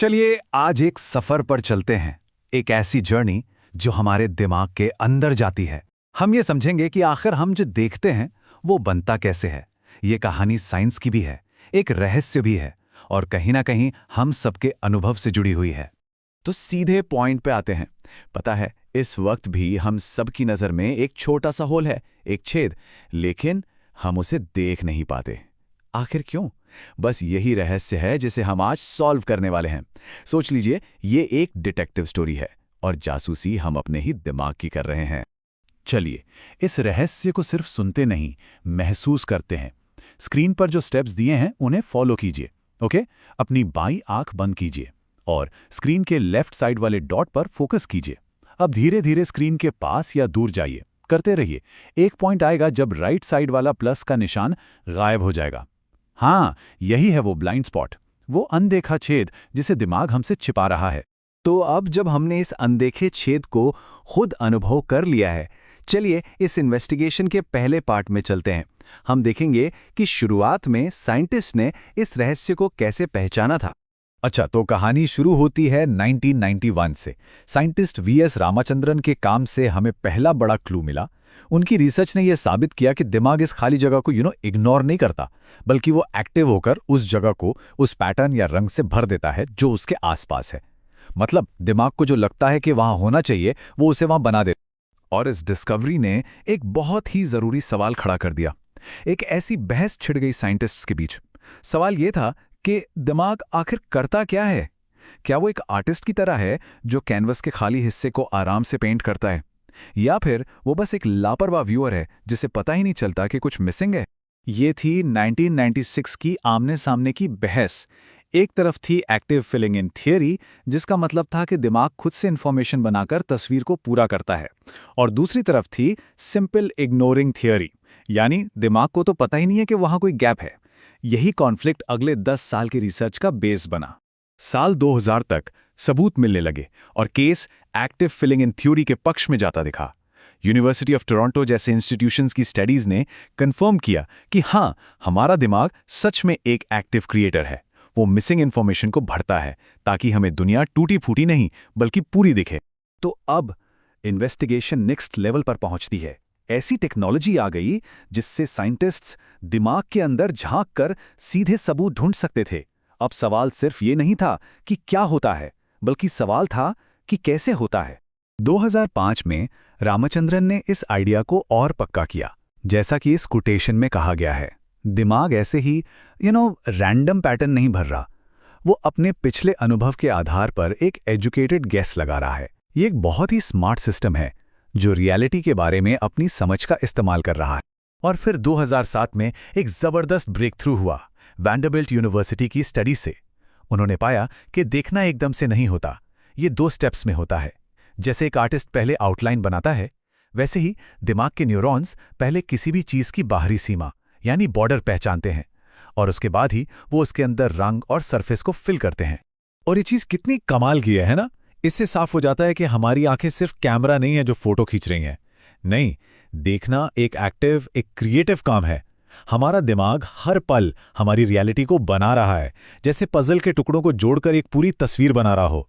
चलिए आज एक सफर पर चलते हैं। एक ऐसी जर्नी जो हमारे दिमाग के अंदर जाती है। हम ये समझेंगे कि आखिर हम जो देखते हैं वो बनता कैसे है। ये कहानी साइंस की भी है, एक रहस्य भी है और कहीं ना कहीं हम सबके अनुभव से जुड़ी हुई है। तो सीधे पॉइंट पे आते हैं। पता है, इस वक्त भी हम सबकी नज़र में एक छोटा सा होल है, एक छेद, लेकिन हम उसे देख नहीं पाते। आखिर क्यों? बस यही रहस्य है जिसे हम आज सॉल्व करने वाले हैं। सोच लीजिए, ये एक डिटेक्टिव स्टोरी है और जासूसी हम अपने ही दिमाग की कर रहे हैं। चलिए इस रहस्य को सिर्फ सुनते नहीं, महसूस करते हैं। स्क्रीन पर जो स्टेप्स दिए हैं उन्हें फॉलो कीजिए। ओके, अपनी बाईं आंख बंद कीजिए और स्क्रीन के लेफ्ट साइड वाले डॉट पर फोकस कीजिए। अब धीरे धीरे स्क्रीन के पास या दूर जाइए, करते रहिए। एक पॉइंट आएगा जब राइट साइड वाला प्लस का निशान गायब हो जाएगा। हाँ, यही है वो ब्लाइंड स्पॉट, वो अनदेखा छेद जिसे दिमाग हमसे छिपा रहा है। तो अब जब हमने इस अनदेखे छेद को खुद अनुभव कर लिया है, चलिए इस इन्वेस्टिगेशन के पहले पार्ट में चलते हैं। हम देखेंगे कि शुरुआत में साइंटिस्ट ने इस रहस्य को कैसे पहचाना था। अच्छा, तो कहानी शुरू होती है 1991 से। साइंटिस्ट वीएस रामाचंद्रन के काम से हमें पहला बड़ा क्लू मिला। उनकी रिसर्च ने यह साबित किया कि दिमाग इस खाली जगह को इग्नोर नहीं करता, बल्कि वो एक्टिव होकर उस जगह को उस पैटर्न या रंग से भर देता है जो उसके आसपास है। मतलब दिमाग को जो लगता है कि वहां होना चाहिए वो उसे वहां बना देता। और इस डिस्कवरी ने एक बहुत ही जरूरी सवाल खड़ा कर दिया। एक ऐसी बहस छिड़ गई साइंटिस्ट्स के बीच। सवाल यह था कि दिमाग आखिर करता क्या है? क्या वो एक आर्टिस्ट की तरह है जो कैनवस के खाली हिस्से को आराम से पेंट करता है, या फिर वो बस एक लापरवाह व्यूअर है जिसे पता ही नहीं चलता कि कुछ मिसिंग है? ये थी 1996 की आमने सामने की बहस। एक तरफ थी एक्टिव फिलिंग इन थियरी, जिसका मतलब था कि दिमाग खुद से इंफॉर्मेशन बनाकर तस्वीर को पूरा करता है, और दूसरी तरफ थी सिंपल इग्नोरिंग थियरी, यानी दिमाग को तो पता ही नहीं है कि वहां कोई गैप है। यही कॉन्फ्लिक्ट अगले 10 साल की रिसर्च का बेस बना। साल 2000 तक सबूत मिलने लगे और case active filling in theory के पक्ष में जाता दिखा। यूनिवर्सिटी ऑफ टोरंटो जैसे इंस्टीट्यूशंस की स्टडीज ने कंफर्म किया कि हाँ, हमारा दिमाग सच में एक एक्टिव क्रिएटर है। वो मिसिंग इंफॉर्मेशन को भरता है ताकि हमें दुनिया टूटी फूटी नहीं बल्कि पूरी दिखे। तो अब इन्वेस्टिगेशन नेक्स्ट लेवल पर पहुंचती है। ऐसी टेक्नोलॉजी आ गई जिससे साइंटिस्ट्स दिमाग के अंदर झांक कर सीधे सबूत ढूंढ सकते थे। अब सवाल सिर्फ ये नहीं था कि क्या होता है, बल्कि सवाल था कि कैसे होता है। 2005 में रामचंद्रन ने इस आइडिया को और पक्का किया। जैसा कि इस कोटेशन में कहा गया है, दिमाग ऐसे ही रैंडम पैटर्न नहीं भर रहा, वो अपने पिछले अनुभव के आधार पर एक एजुकेटेड गेस लगा रहा है। ये एक बहुत ही स्मार्ट सिस्टम है जो रियलिटी के बारे में अपनी समझ का इस्तेमाल कर रहा है। और फिर 2007 में एक जबरदस्त ब्रेक थ्रू हुआ वैंडरबिल्ट यूनिवर्सिटी की स्टडी से। उन्होंने पाया कि देखना एकदम से नहीं होता, ये 2 स्टेप्स में होता है। जैसे एक आर्टिस्ट पहले आउटलाइन बनाता है, वैसे ही दिमाग के न्यूरॉन्स पहले किसी भी चीज की बाहरी सीमा यानी बॉर्डर पहचानते हैं, और उसके बाद ही वो उसके अंदर रंग और सरफेस को फिल करते हैं। और ये चीज कितनी कमाल की है ना? इससे साफ हो जाता है कि हमारी आंखें सिर्फ कैमरा नहीं है जो फोटो खींच रही हैं। नहीं, देखना एक एक्टिव, एक क्रिएटिव काम है। हमारा दिमाग हर पल हमारी रियलिटी को बना रहा है, जैसे पजल के टुकड़ों को जोड़कर एक पूरी तस्वीर बना रहा हो।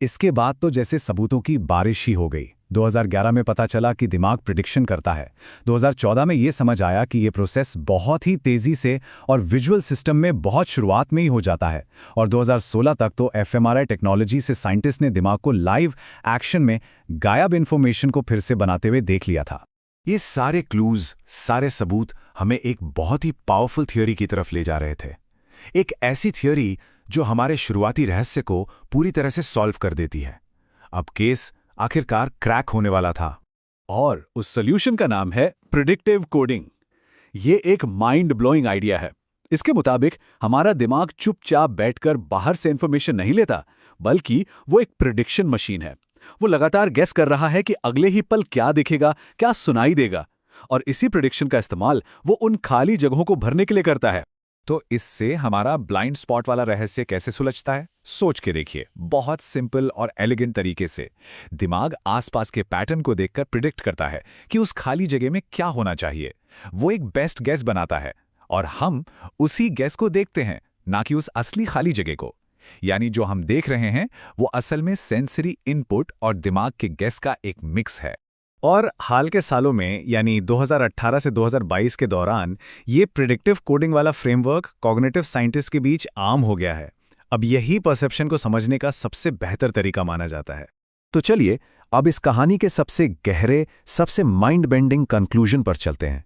इसके बाद तो जैसे सबूतों की बारिश ही हो गई। 2011 में पता चला कि दिमाग प्रिडिक्शन करता है। 2014 में ये समझ आया कि ये प्रोसेस बहुत ही तेजी से और विजुअल सिस्टम में बहुत शुरुआत में ही हो जाता है। और 2016 तक तो एफएमआरआई टेक्नोलॉजी से साइंटिस्ट ने दिमाग को लाइव एक्शन में गायब इन्फॉर्मेशन को फिर से बनाते हुए देख लिया था। ये सारे क्लूज, सारे सबूत हमें एक बहुत ही पावरफुल थ्योरी की तरफ ले जा रहे थे। एक ऐसी थ्योरी जो हमारे शुरुआती रहस्य को पूरी तरह से सॉल्व कर देती है। अब केस आखिरकार क्रैक होने वाला था, और उस सॉल्यूशन का नाम है प्रिडिक्टिव कोडिंग। ये एक माइंड ब्लोइंग आइडिया है। इसके मुताबिक हमारा दिमाग चुपचाप बैठकर बाहर से इंफॉर्मेशन नहीं लेता, बल्कि वो एक प्रिडिक्शन मशीन है। वो लगातार गेस कर रहा है कि अगले ही पल क्या दिखेगा, क्या सुनाई देगा, और इसी प्रिडिक्शन का इस्तेमाल वो उन खाली जगहों को भरने के लिए करता है। तो इससे हमारा ब्लाइंड स्पॉट वाला रहस्य कैसे सुलझता है? सोच के देखिए। बहुत सिंपल और एलिगेंट तरीके से दिमाग आसपास के पैटर्न को देखकर प्रिडिक्ट करता है कि उस खाली जगह में क्या होना चाहिए। वो एक बेस्ट गेस बनाता है और हम उसी गेस को देखते हैं, ना कि उस असली खाली जगह को। यानी जो हम देख रहे हैं वो असल में सेंसरी इनपुट और दिमाग के गेस का एक मिक्स है। और हाल के सालों में यानी 2018 से 2022 के दौरान ये प्रिडिक्टिव कोडिंग वाला फ्रेमवर्क कॉग्निटिव साइंटिस्ट के बीच आम हो गया है। अब यही परसेप्शन को समझने का सबसे बेहतर तरीका माना जाता है। तो चलिए अब इस कहानी के सबसे गहरे, सबसे माइंड बेंडिंग कंक्लूजन पर चलते हैं।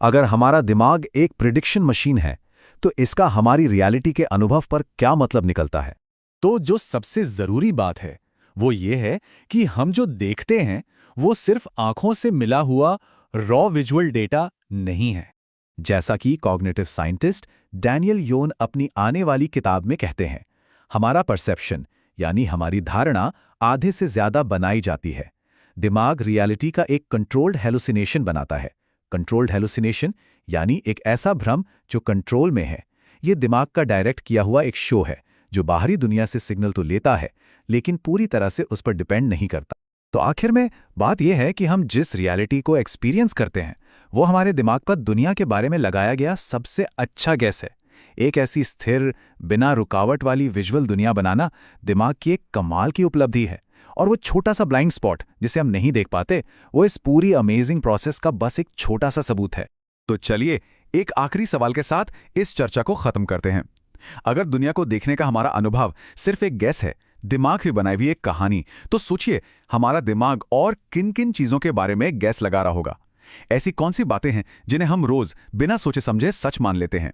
अगर हमारा दिमाग एक प्रिडिक्शन मशीन है तो इसका हमारी रियलिटी के अनुभव पर क्या मतलब निकलता है? तो जो सबसे जरूरी बात है वो ये है कि हम जो देखते हैं वो सिर्फ आंखों से मिला हुआ रॉ विजुअल डेटा नहीं है। जैसा कि कॉग्निटिव साइंटिस्ट डैनियल योन अपनी आने वाली किताब में कहते हैं, हमारा परसेप्शन यानी हमारी धारणा आधे से ज्यादा बनाई जाती है। दिमाग रियलिटी का एक कंट्रोल्ड हेलुसिनेशन बनाता है। कंट्रोल्ड हेलुसिनेशन यानी एक ऐसा भ्रम जो कंट्रोल में है। ये दिमाग का डायरेक्ट किया हुआ एक शो है जो बाहरी दुनिया से सिग्नल तो लेता है लेकिन पूरी तरह से उस पर डिपेंड नहीं करता। तो आखिर में बात यह है कि हम जिस रियलिटी को एक्सपीरियंस करते हैं वो हमारे दिमाग पर दुनिया के बारे में लगाया गया सबसे अच्छा गेस है। एक ऐसी स्थिर, बिना रुकावट वाली विजुअल दुनिया बनाना दिमाग की एक कमाल की उपलब्धि है। और वो छोटा सा ब्लाइंड स्पॉट जिसे हम नहीं देख पाते, वो इस पूरी अमेजिंग प्रोसेस का बस एक छोटा सा सबूत है। तो चलिए एक आखिरी सवाल के साथ इस चर्चा को खत्म करते हैं। अगर दुनिया को देखने का हमारा अनुभव सिर्फ एक गेस है, दिमाग की बनाई हुई एक कहानी, तो सोचिए हमारा दिमाग और किन किन चीजों के बारे में गेस लगा रहा होगा। ऐसी कौन सी बातें हैं जिन्हें हम रोज बिना सोचे समझे सच मान लेते हैं?